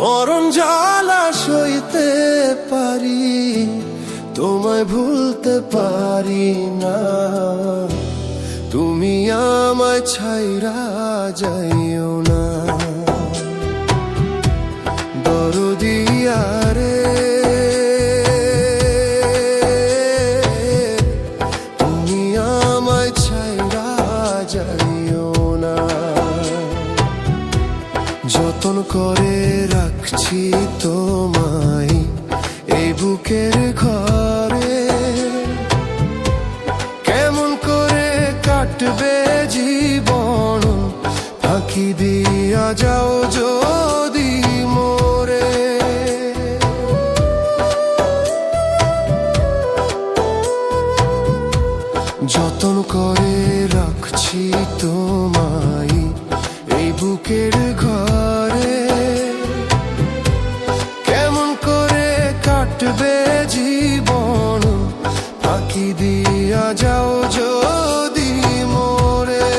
মরণ জ্বালা সইতে পারি, তোমায় ভুলতে পারি না। তুমি আমায় ছাইরা যাইও না। দরদিয়া রে, তুমি আমায় ছাইরা যাইও না। যতন করে রাখছি তোমায় এই বুকের ঘরে, কেমন করে কাটবে জীবন ফাঁকি দিয়া যাও যদি মোরে। যতন করে রাখছি তোমায় এই বুকের ঘরে, কেমন করে কাটবে জীবন ফাঁকি দিয়া যাও যদি মোরে।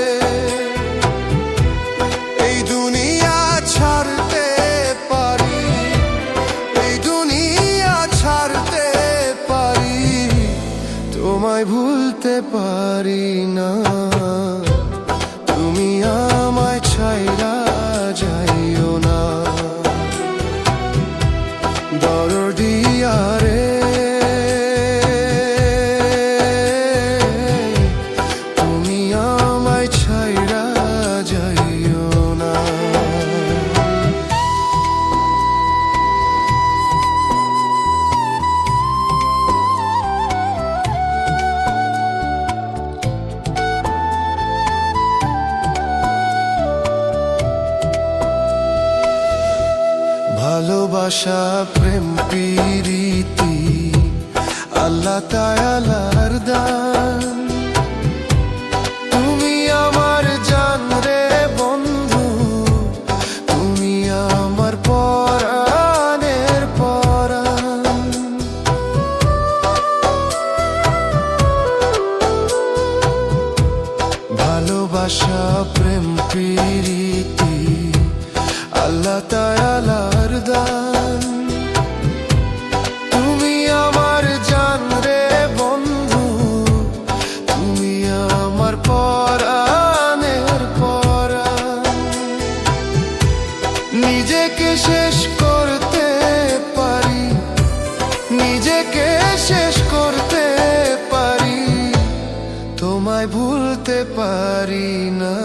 এই দুনিয়া ছাড়তে পারি, এই দুনিয়া ছাড়তে পারি, তোমায় ভুলতে পারি না। তুমি আমায় ছাইরা যাইও না। দরদিয়া রে, তুমি আমায় ছাইরা যাইও না। ভালোবাসা প্রেম প্রীতি আল্লাহ তাআলার দান। তুমি আমার জান রে বন্ধু, তুমি আমার পরাণের পরাণ। ভালোবাসা প্রেম প্রীতি আল্লাহ তাআলার দান। তুমি আমার জান রে বন্ধু, তুমি আমার পরাণের পরাণ। নিজেকে শেষ করতে পারি, নিজেকে শেষ করতে পারি, তোমায় ভুলতে পারি না।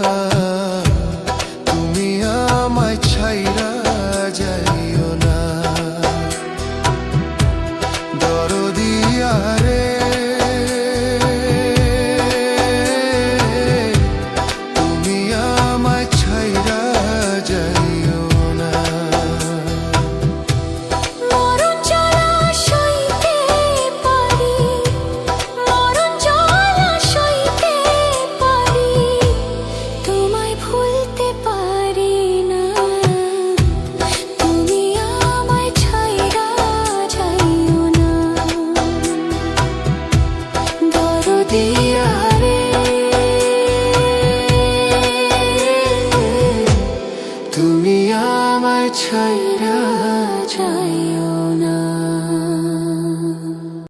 তুমি আমায় ছাইরা যাইও না। দরদিয়া রে, তুমি আমায় ছাইরা যাইও না। মরণ জ্বালা সইতে পারি, মরণ জ্বালা সইতে পারি, তোমায় ভুলতে পারি না। তুমি আমায় ছাইরা যাইও না। দরদিয়া রে, তুমি আমায় ছাইরা যাইও